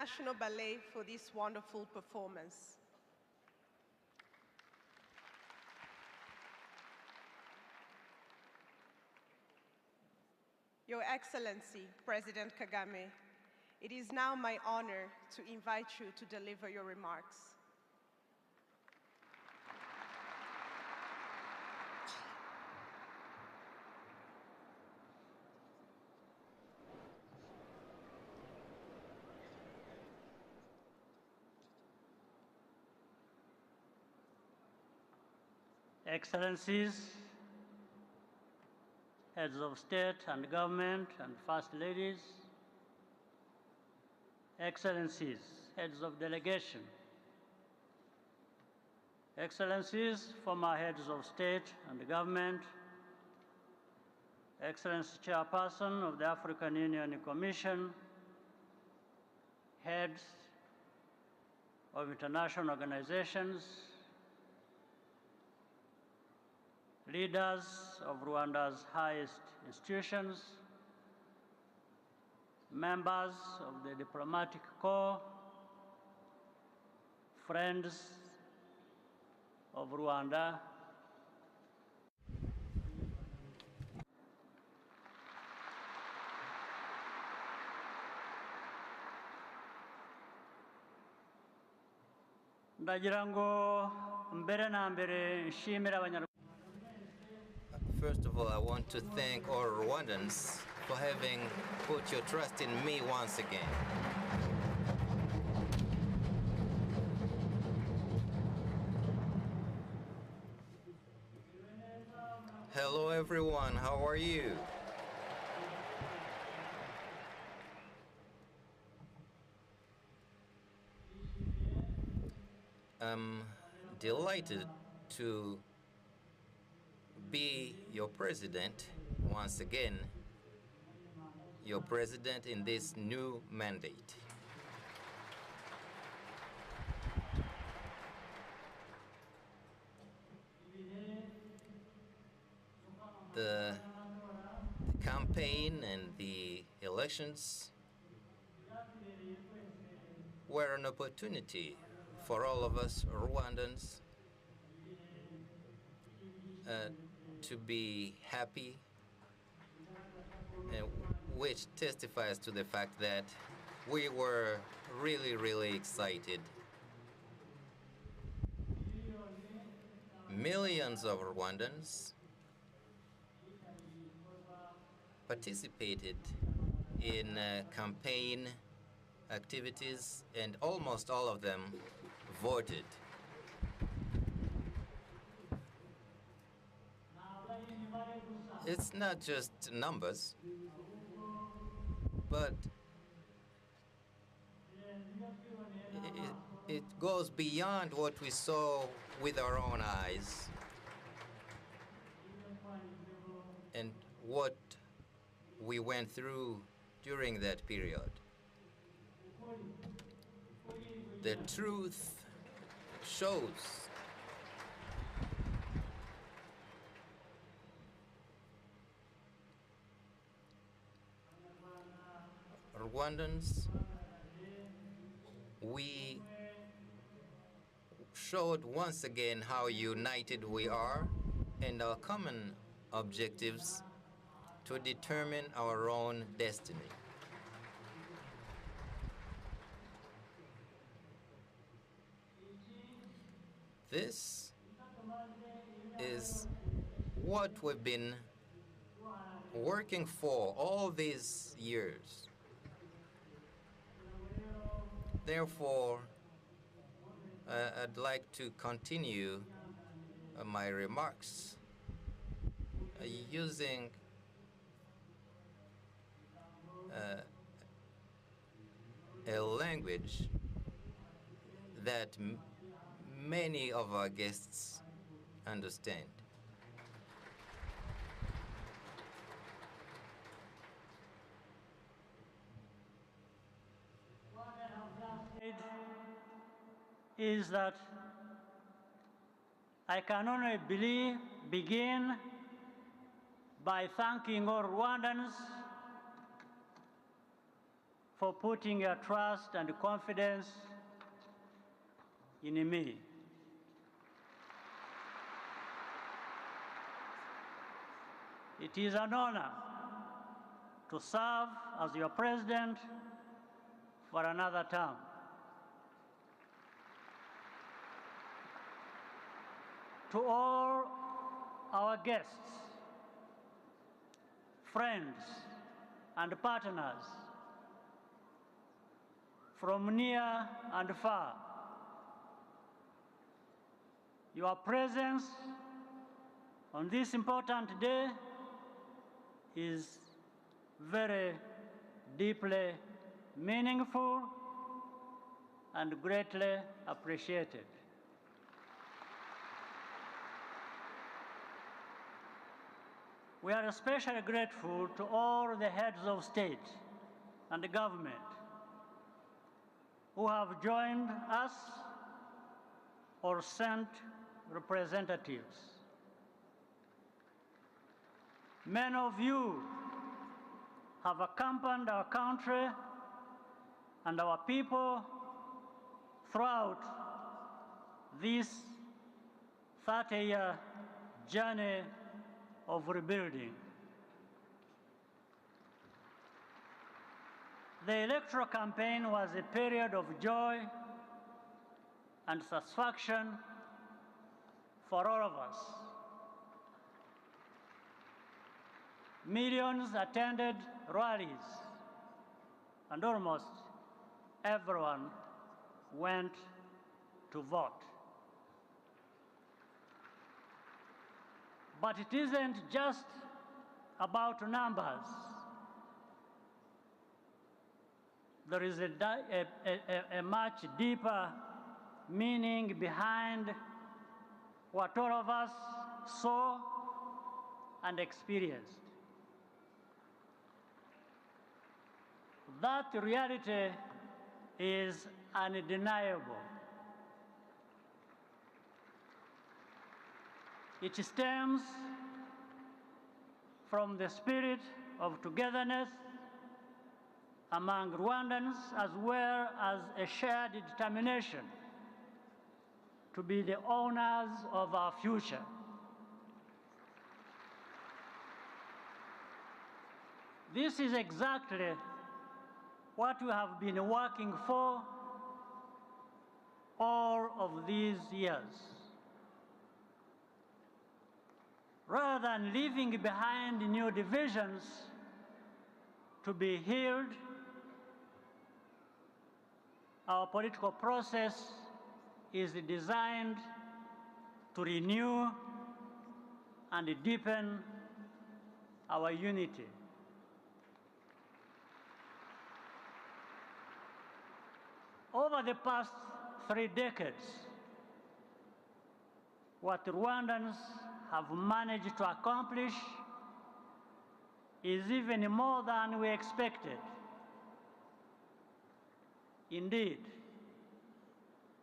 National Ballet for this wonderful performance. Your Excellency, President Kagame, it is now my honor to invite you to deliver your remarks. Excellencies, heads of state and government and first ladies, Excellencies, heads of delegation, Excellencies, former heads of state and government, Excellency Chairperson of the African Union Commission, heads of international organizations, leaders of Rwanda's highest institutions, members of the diplomatic corps, friends of Rwanda, ndagira ngo mbere na mbere nshimire abanyarwanda. First of all, I want to thank all Rwandans for having put your trust in me once again. Hello everyone, how are you? I'm delighted to be your president once again, your president in this new mandate. The campaign and the elections were an opportunity for all of us Rwandans to be happy, which testifies to the fact that we were really excited. Millions of Rwandans participated in campaign activities, and almost all of them voted. It's not just numbers, but it goes beyond what we saw with our own eyes and what we went through during that period. The truth shows Rwandans, we showed once again how united we are and our common objectives to determine our own destiny. This is what we've been working for all these years. Therefore, I'd like to continue my remarks using a language that many of our guests understand. Is that I can only begin by thanking all Rwandans for putting your trust and confidence in me. It is an honor to serve as your president for another term. To all our guests, friends, and partners from near and far, your presence on this important day is very deeply meaningful and greatly appreciated. We are especially grateful to all the heads of state and government who have joined us or sent representatives. Many of you have accompanied our country and our people throughout this 30-year journey of rebuilding. The electoral campaign was a period of joy and satisfaction for all of us. Millions attended rallies, and almost everyone went to vote. But it isn't just about numbers. There is a much deeper meaning behind what all of us saw and experienced. That reality is undeniable. It stems from the spirit of togetherness among Rwandans, as well as a shared determination to be the owners of our future. This is exactly what we have been working for all of these years. Rather than leaving behind new divisions to be healed, our political process is designed to renew and deepen our unity. Over the past 3 decades, what Rwandans have managed to accomplish is even more than we expected. Indeed,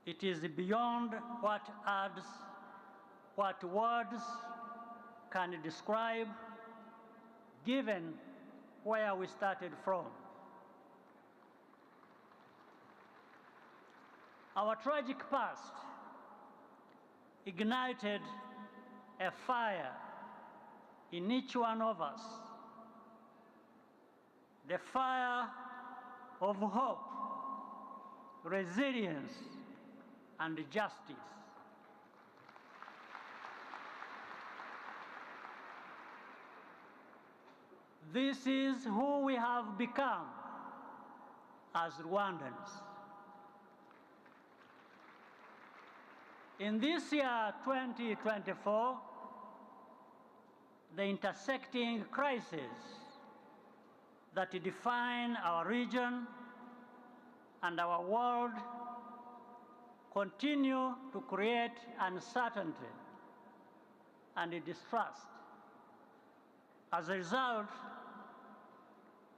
it is beyond what words can describe, given where we started from. Our tragic past ignited a fire in each one of us, the fire of hope, resilience, and justice. This is who we have become as Rwandans. In this year, 2024, the intersecting crises that define our region and our world continue to create uncertainty and distrust as a result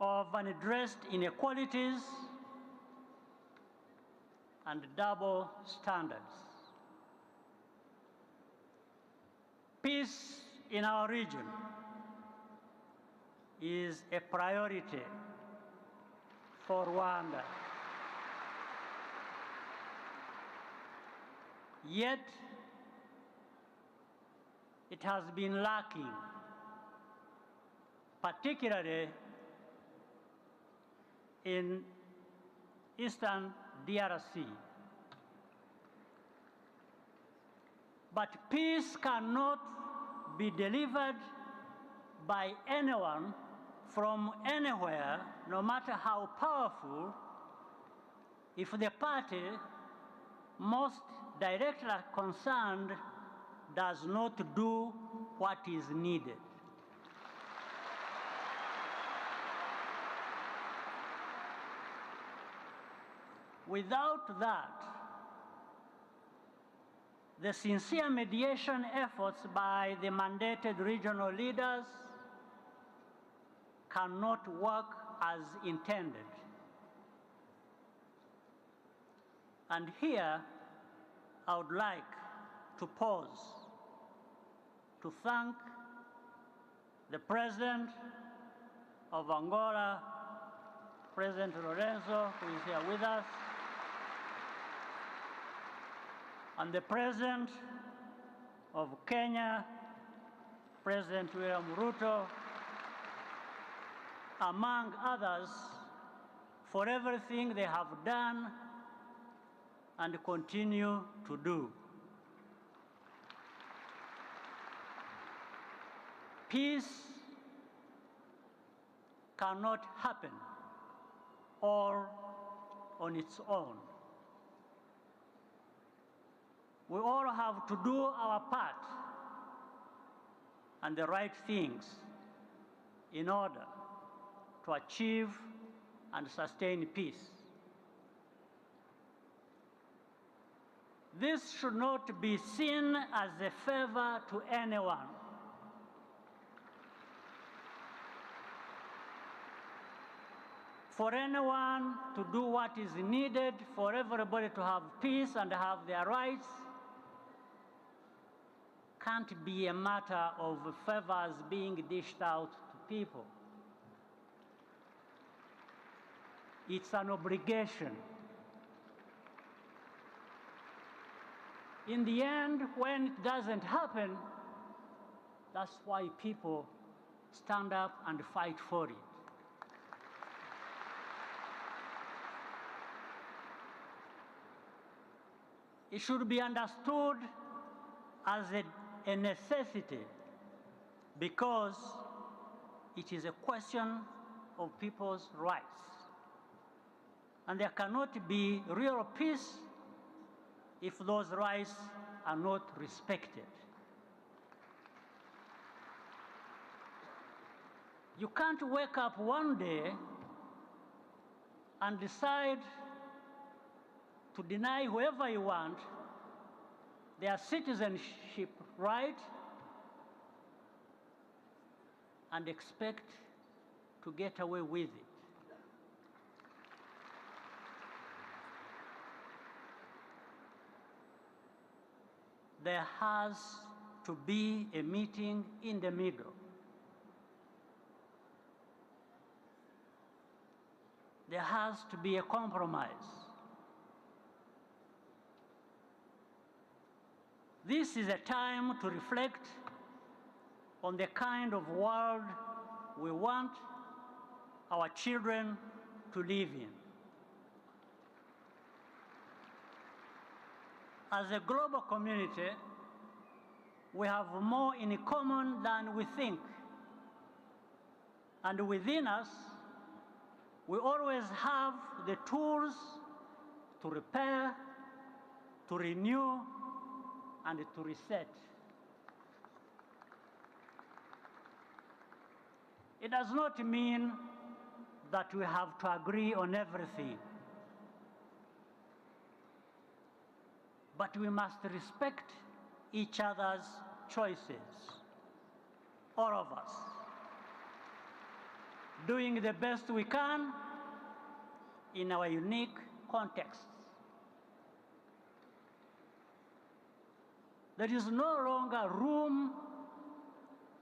of unaddressed inequalities and double standards. Peace in our region is a priority for Rwanda. Yet, it has been lacking, particularly in eastern DRC. But peace cannot be delivered by anyone from anywhere, no matter how powerful, if the party most directly concerned does not do what is needed. Without that, the sincere mediation efforts by the mandated regional leaders cannot work as intended. And here, I would like to pause to thank the President of Angola, President Lorenzo, who is here with us, and the President of Kenya, President William Ruto, among others, for everything they have done and continue to do. Peace cannot happen all on its own. We all have to do our part and the right things in order to achieve and sustain peace. This should not be seen as a favor to anyone. For anyone to do what is needed, for everybody to have peace and have their rights, can't be a matter of favors being dished out to people. It's an obligation. In the end, when it doesn't happen, that's why people stand up and fight for it. It should be understood as a necessity because it is a question of people's rights. And there cannot be real peace if those rights are not respected. You can't wake up one day and decide to deny whoever you want their citizenship right and expect to get away with it. There has to be a meeting in the middle. There has to be a compromise. This is a time to reflect on the kind of world we want our children to live in. As a global community, we have more in common than we think. And within us, we always have the tools to repair, to renew, and to reset. It does not mean that we have to agree on everything. But we must respect each other's choices, all of us, doing the best we can in our unique contexts. There is no longer room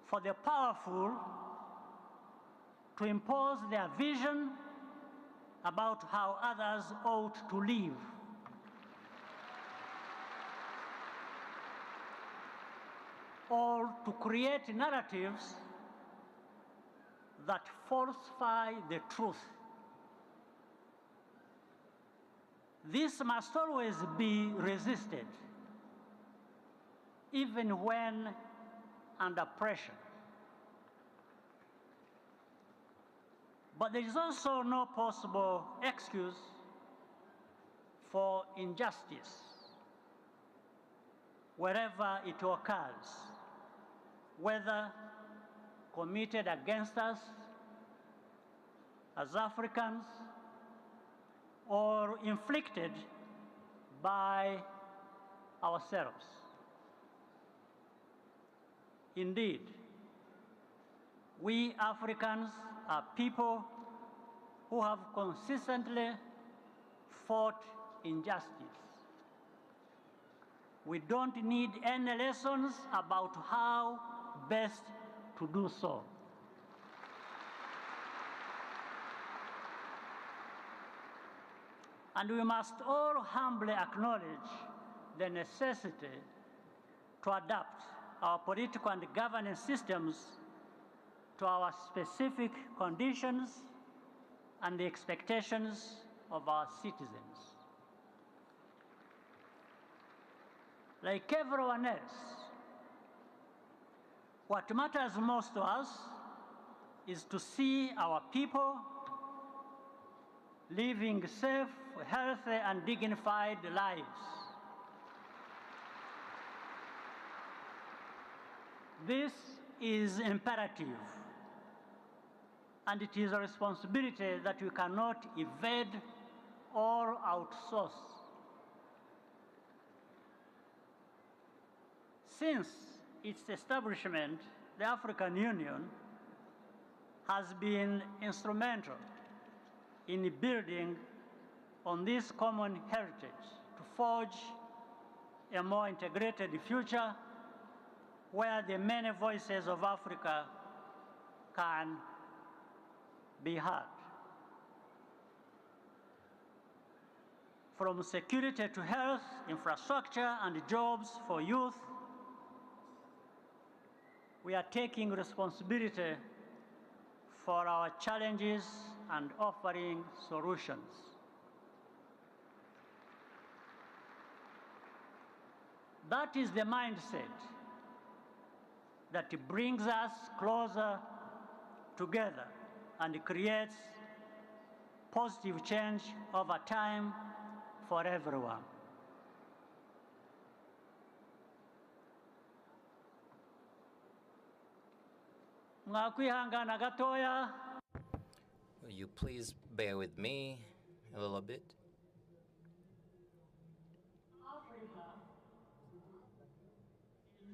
for the powerful to impose their vision about how others ought to live. Or to create narratives that falsify the truth. This must always be resisted, even when under pressure. But there is also no possible excuse for injustice wherever it occurs, whether committed against us as Africans or inflicted by ourselves. Indeed, we Africans are people who have consistently fought injustice. We don't need any lessons about how best to do so. And we must all humbly acknowledge the necessity to adapt our political and governance systems to our specific conditions and the expectations of our citizens. Like everyone else, what matters most to us is to see our people living safe, healthy, and dignified lives. This is imperative, and it is a responsibility that we cannot evade or outsource. Since its establishment, the African Union has been instrumental in building on this common heritage to forge a more integrated future where the many voices of Africa can be heard. From security to health, infrastructure, and jobs for youth, we are taking responsibility for our challenges and offering solutions. That is the mindset that brings us closer together and creates positive change over time for everyone. Mwakwihangana gatoya. Will you please bear with me a little bit? Africa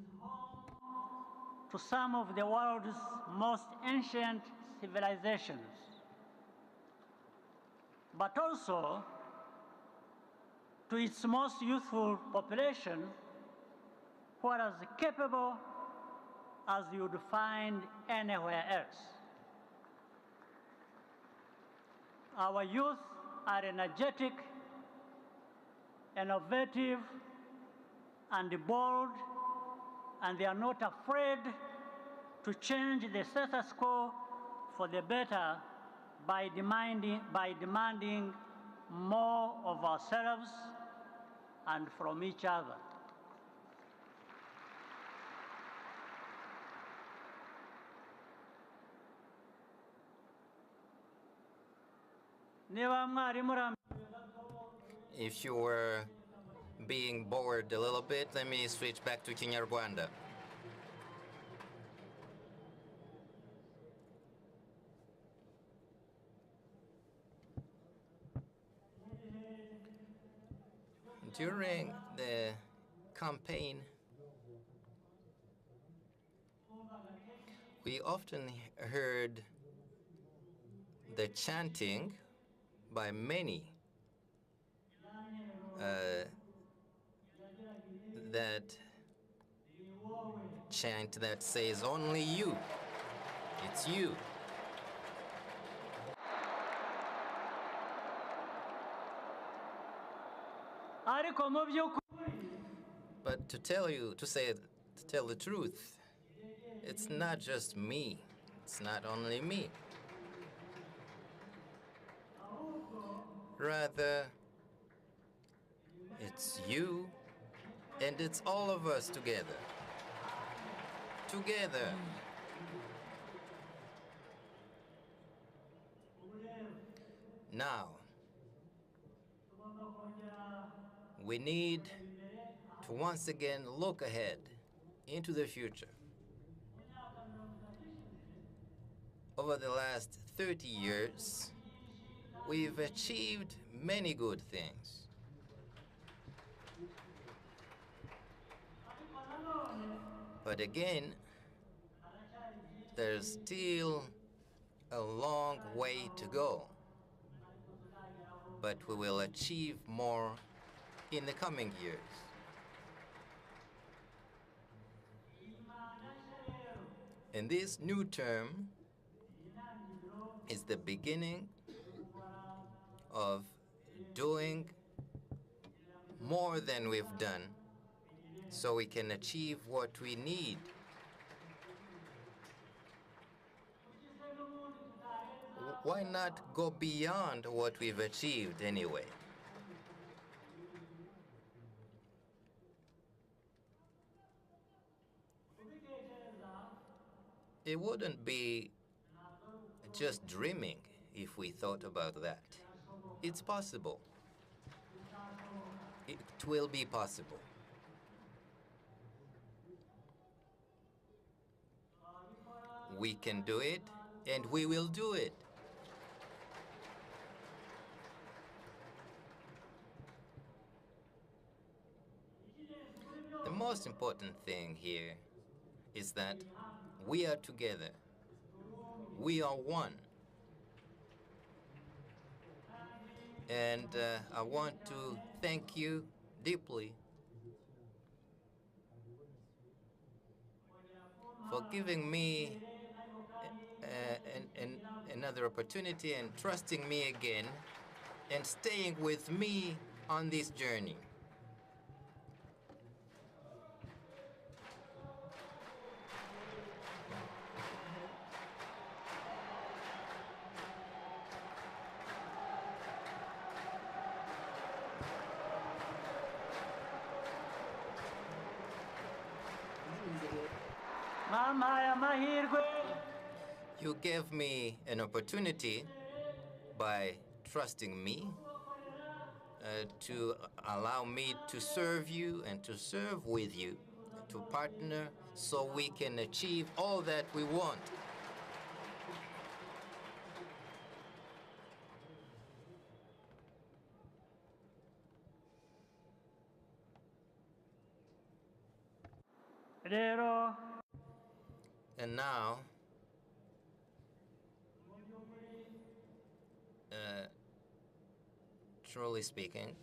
is home to some of the world's most ancient civilizations, but also to its most youthful population, who are as capable as you would find anywhere else. Our youth are energetic, innovative, and bold, and they are not afraid to change the status quo for the better by demanding more of ourselves and from each other. If you were being bored a little bit, let me switch back to Kinyarwanda. During the campaign, we often heard the chanting by many that chant that says, "Only you, it's you." ariko mu by'ukuri But to tell the truth, it's not just me. It's not only me. Rather, it's you and it's all of us together. Together. Now, we need to once again look ahead into the future. Over the last 30 years, we've achieved many good things. But again, there's still a long way to go. But we will achieve more in the coming years. And this new term is the beginning of doing more than we've done so we can achieve what we need. Why not go beyond what we've achieved anyway? It wouldn't be just dreaming if we thought about that. It's possible. It will be possible. We can do it, and we will do it. The most important thing here is that we are together. We are one. And I want to thank you deeply for giving me another opportunity and trusting me again and staying with me on this journey. You gave me an opportunity by trusting me to allow me to serve you and to serve with you, to partner so we can achieve all that we want. And now, truly speaking,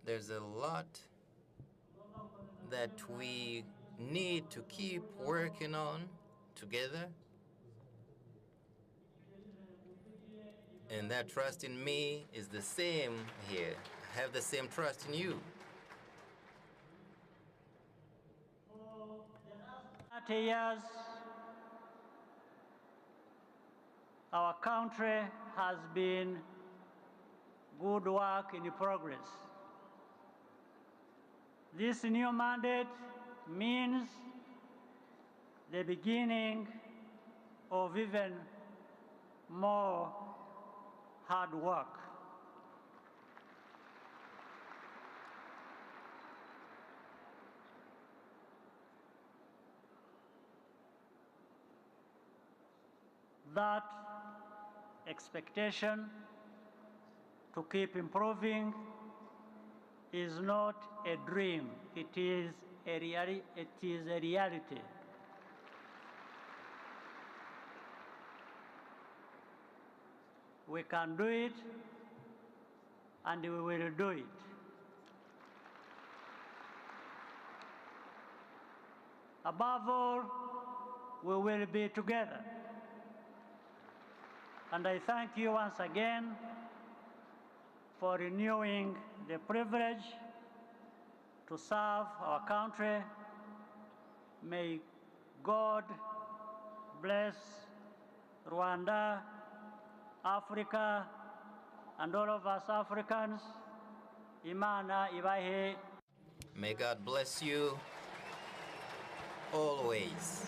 there's a lot that we need to keep working on together. And that trust in me is the same here. I have the same trust in you. 30 years, our country has been good work in progress. This new mandate means the beginning of even more hard work. That expectation to keep improving is not a dream, it is a reality. We can do it, and we will do it. Above all, we will be together. And I thank you once again for renewing the privilege to serve our country. May God bless Rwanda, Africa, and all of us Africans. Imana ibahe. May God bless you always.